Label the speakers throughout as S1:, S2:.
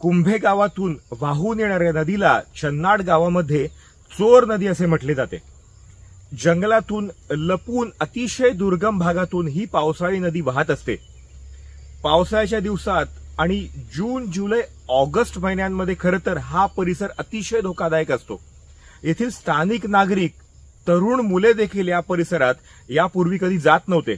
S1: कुंभे गावातून वाहून येणाऱ्या नदीला चन्नाड गावामध्ये चोर नदी असे म्हटले जाते। जंगलातून लपून अतिशय दुर्गम भागातून ही पावसाळी नदी वाहत असते। पावसाळ्याच्या दिवसात आणि जून, जुलै, ऑगस्ट महिन्यांमध्ये खरं तर हा परिसर अतिशय धोकादायक असतो। येथील स्थानिक नागरिक, तरुण मुले देखील या परिसरात यापूर्वी कधी जात नव्हते,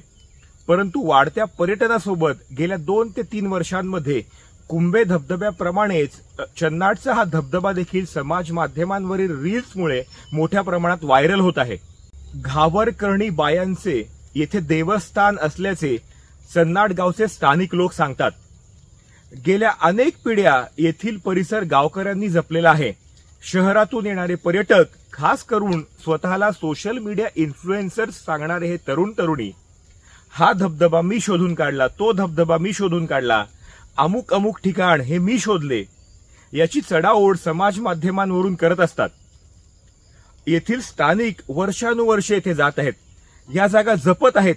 S1: परंतु वाढत्या पर्यटनासोबत गेल्या 2 ते 3 वर्षांमध्ये कुंभे धबधब्याप्रमाणेच चन्नाडचा हा धबधबा देखील समाज माध्यमांवरील रील्समुळे मोठ्या प्रमाणात व्हायरल होत आहे। घावरकर्णी बायांचे येथे देवस्थान असल्याचे चन्नाड गावचे स्थानिक लोक सांगतात। गेल्या अनेक पिढ्या येथील परिसर गावकऱ्यांनी जपलेला आहे। शहरातून येणारे पर्यटक, खास करून स्वतःला सोशल मीडिया इन्फ्लुएन्सर्स सांगणारे हे तरुण तरुणी, हा धबधबा मी शोधून काढला, तो धबधबा मी शोधून काढला, अमुक अमुक ठिकाण हे मी शोधले, याची चढाओढ समाज माध्यमांवरून करत असतात। येथील स्थानिक वर्षानुवर्षे येथे जात आहेत, या जागा जपत आहेत,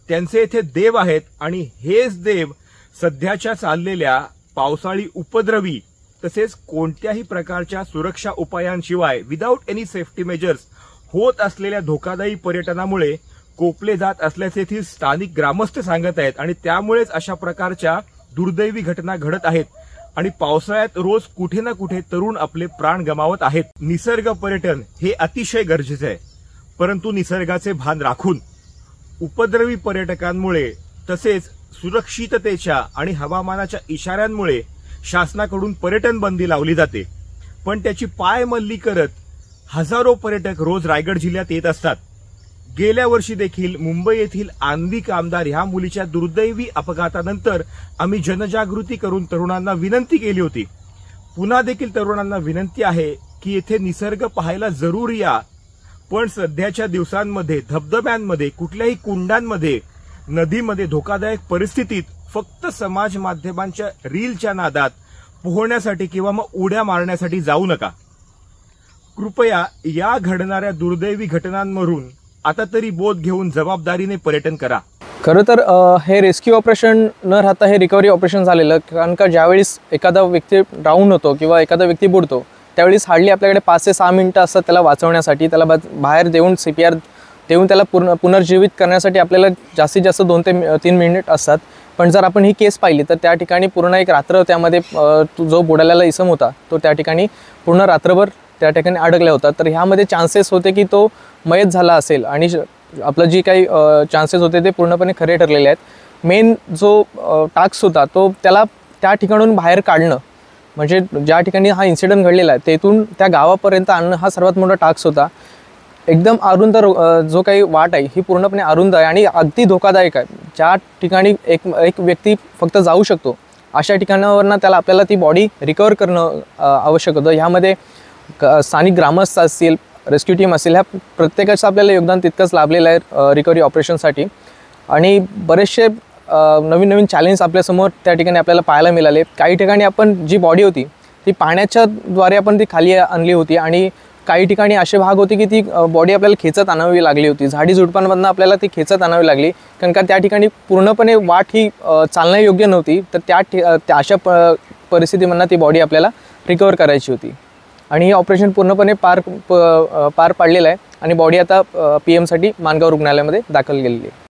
S1: त्यांचे येथे देव आहेत आणि हेच देव सध्याच्या चाललेल्या पावसाळी उपद्रवी तसेच कोणत्याही प्रकारच्या सुरक्षा उपायांशिवाय विदाऊट एनी सेफ्टी मेजर्स होत असलेल्या धोकादायी पर्यटनामुळे कोपले जात असल्याचे येथील स्थानिक ग्रामस्थ सांगत आहेत आणि त्यामुळेच अशा प्रकारच्या दुर्दैवी घटना घडत आहेत आणि पावसाळ्यात रोज कुठे ना कुठे तरुण आपले प्राण गमावत आहेत। निसर्ग पर्यटन हे अतिशय गरजेचे आहे, परंतु निसर्गाचे भान राखून उपद्रवी पर्यटकांमुळे तसेच सुरक्षिततेच्या आणि हवामानाच्या इशाऱ्यांमुळे शासनाकडून पर्यटन बंदी लावली जाते, पण त्याची पायमल्ली करत हजारो पर्यटक रोज रायगड जिल्ह्यात येत असतात। गेल्या वर्षी देखील मुंबई येथील आण्विक आमदार ह्या मुलीच्या दुर्दैवी अपघातानंतर आम्ही जनजागृती करून तरुणांना विनंती केली होती। पुन्हा देखील तरुणांना विनंती आहे की येथे निसर्ग पाहायला जरूर या, पण सध्याच्या दिवसांमध्ये धबधब्यांमध्ये, कुठल्याही कुंडांमध्ये, नदीमध्ये धोकादायक परिस्थितीत फक्त समाज माध्यमांच्या रीलच्या नादात पोहण्यासाठी किंवा मग उड्या मारण्यासाठी जाऊ नका। कृपया या घडणाऱ्या दुर्दैवी घटनांवरून आता तरी बोध घेऊन जबाबदारीने पर्यटन करा।
S2: खरं तर हे रेस्क्यू ऑपरेशन न राहता हे रिकव्हरी ऑपरेशन झालेलं, कारण का ज्यावेळेस एखादा व्यक्ती डाऊन होतो किंवा एखादा व्यक्ती बुडतो त्यावेळेस हार्डली आपल्याकडे 5 ते 6 मिनिटं असतात त्याला वाचवण्यासाठी, त्याला बाहेर देऊन CPR देऊन त्याला पुनर्जीवित करण्यासाठी आपल्याला जास्तीत जास्त 2 ते 3 मिनिट असतात। पण जर आपण ही केस पाहिली तर त्या ठिकाणी पूर्ण एक रात्र त्यामध्ये जो बुडालेला इसम होता तो त्या ठिकाणी पूर्ण रात्रभर त्या ठिकाणी अडकला होता। तर ह्यामध्ये चान्सेस होते की तो मयत झाला असेल आणि आपलं जी काही चान्सेस होते ते पूर्णपणे खरे ठरलेले आहेत। मेन जो टास्क होता तो त्याला त्या ठिकाणून बाहेर काढणं, म्हणजे ज्या ठिकाणी हा इन्सिडेंट घडलेला आहे तेथून त्या गावापर्यंत आणणं हा सर्वात मोठा टास्क होता. एकदम अरुंद जो काही वाट आहे ही पूर्णपणे अरुंद आहे आणि अगदी धोकादायक आहे. ज्या ठिकाणी एक व्यक्ती फक्त जाऊ शकतो अशा ठिकाणावरनं आपल्याला ती बॉडी रिकवर करणं आवश्यक होतं. ह्यामध्ये स्थानिक ग्रामस्थ असतील, रेस्क्यू टीम असेल, ह्या प्रत्येकाचं आपल्याला योगदान तितकंच लाभलेलं आहे रिकव्हरी ऑपरेशनसाठी. आणि बरेचसे नवीन चॅलेंज आपल्यासमोर त्या ठिकाणी आपल्याला पाहायला मिळाले. काही ठिकाणी आपण जी बॉडी होती ती पाण्याच्या द्वारे आपण ती खाली आणली होती आणि काही ठिकाणी असे भाग होते की ती बॉडी आपल्याला खेचत आणावी लागली होती. झाडी झुडपांमधनं आपल्याला ती खेचत आणावी लागली, कारण का त्या ठिकाणी पूर्णपणे वाट ही चालण्यायोग्य नव्हती. तर अशा परिस्थितीमधनं ती बॉडी आपल्याला रिकवर करायची होती. आणि हे ऑपरेशन पूर्णपणे पार पाडलेलं आहे आणि बॉडी आता PM साठी माणगाव रुग्णालयामध्ये दाखल केलेली आहे.